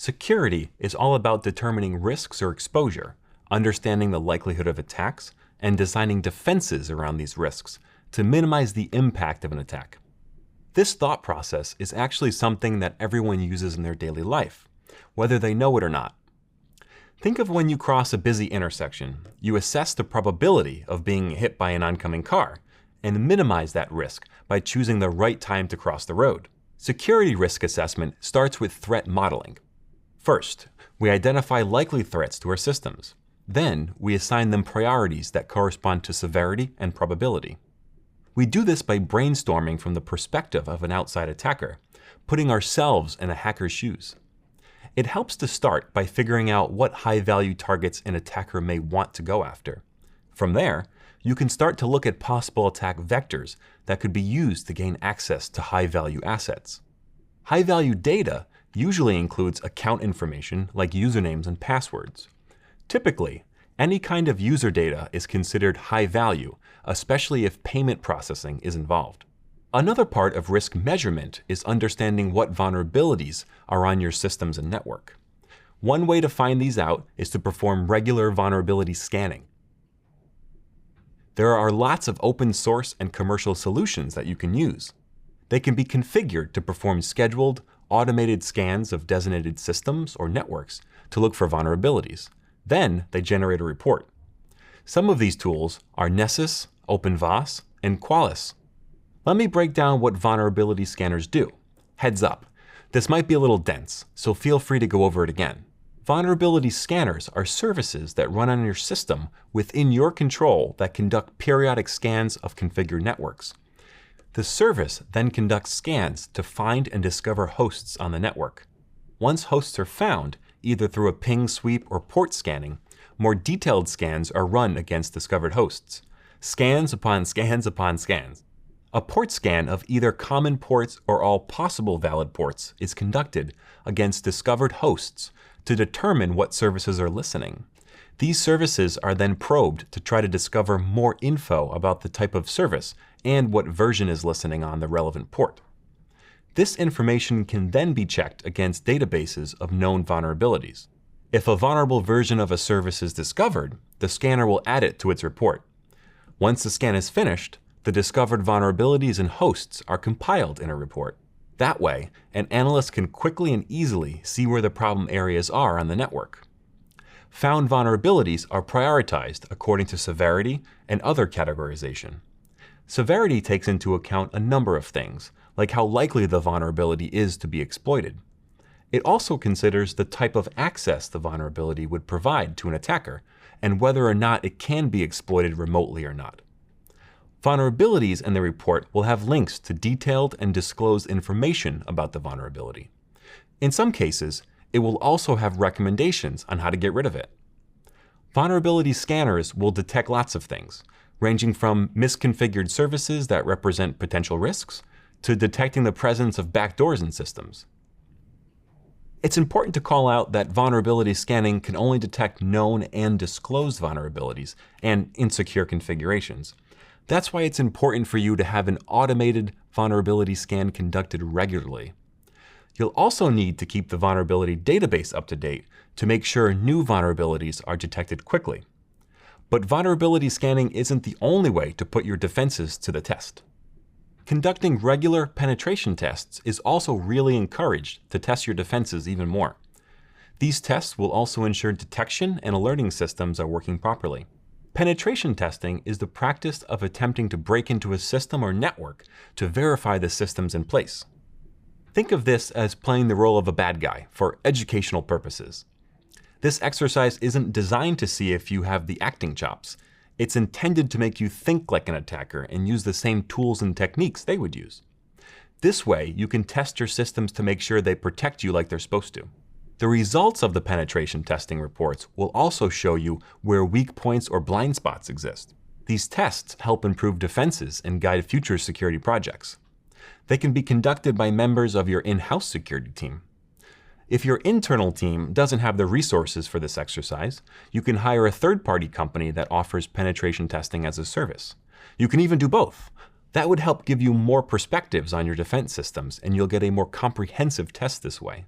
Security is all about determining risks or exposure, understanding the likelihood of attacks, and designing defenses around these risks to minimize the impact of an attack. This thought process is actually something that everyone uses in their daily life, whether they know it or not. Think of when you cross a busy intersection. You assess the probability of being hit by an oncoming car and minimize that risk by choosing the right time to cross the road. Security risk assessment starts with threat modeling. First, we identify likely threats to our systems. Then, we assign them priorities that correspond to severity and probability. We do this by brainstorming from the perspective of an outside attacker, putting ourselves in a hacker's shoes. It helps to start by figuring out what high-value targets an attacker may want to go after. From there, you can start to look at possible attack vectors that could be used to gain access to high-value assets. High-value data usually includes account information like usernames and passwords. Typically, any kind of user data is considered high value, especially if payment processing is involved. Another part of risk measurement is understanding what vulnerabilities are on your systems and network. One way to find these out is to perform regular vulnerability scanning. There are lots of open source and commercial solutions that you can use. They can be configured to perform scheduled, automated scans of designated systems or networks to look for vulnerabilities. Then they generate a report. Some of these tools are Nessus, OpenVAS, and Qualys. Let me break down what vulnerability scanners do. Heads up, this might be a little dense, so feel free to go over it again. Vulnerability scanners are services that run on your system within your control that conduct periodic scans of configured networks. The service then conducts scans to find and discover hosts on the network. Once hosts are found, either through a ping sweep or port scanning, more detailed scans are run against discovered hosts. Scans upon scans upon scans. A port scan of either common ports or all possible valid ports is conducted against discovered hosts to determine what services are listening. These services are then probed to try to discover more info about the type of service and what version is listening on the relevant port. This information can then be checked against databases of known vulnerabilities. If a vulnerable version of a service is discovered, the scanner will add it to its report. Once the scan is finished, the discovered vulnerabilities and hosts are compiled in a report. That way, an analyst can quickly and easily see where the problem areas are on the network. Found vulnerabilities are prioritized according to severity and other categorization. Severity takes into account a number of things, like how likely the vulnerability is to be exploited. It also considers the type of access the vulnerability would provide to an attacker, and whether or not it can be exploited remotely or not. Vulnerabilities in the report will have links to detailed and disclosed information about the vulnerability. In some cases, it will also have recommendations on how to get rid of it. Vulnerability scanners will detect lots of things, ranging from misconfigured services that represent potential risks to detecting the presence of backdoors in systems. It's important to call out that vulnerability scanning can only detect known and disclosed vulnerabilities and insecure configurations. That's why it's important for you to have an automated vulnerability scan conducted regularly. You'll also need to keep the vulnerability database up to date to make sure new vulnerabilities are detected quickly. But vulnerability scanning isn't the only way to put your defenses to the test. Conducting regular penetration tests is also really encouraged to test your defenses even more. These tests will also ensure detection and alerting systems are working properly. Penetration testing is the practice of attempting to break into a system or network to verify the systems in place. Think of this as playing the role of a bad guy for educational purposes. This exercise isn't designed to see if you have the acting chops. It's intended to make you think like an attacker and use the same tools and techniques they would use. This way, you can test your systems to make sure they protect you like they're supposed to. The results of the penetration testing reports will also show you where weak points or blind spots exist. These tests help improve defenses and guide future security projects. They can be conducted by members of your in-house security team. If your internal team doesn't have the resources for this exercise, you can hire a third-party company that offers penetration testing as a service. You can even do both. That would help give you more perspectives on your defense systems, and you'll get a more comprehensive test this way.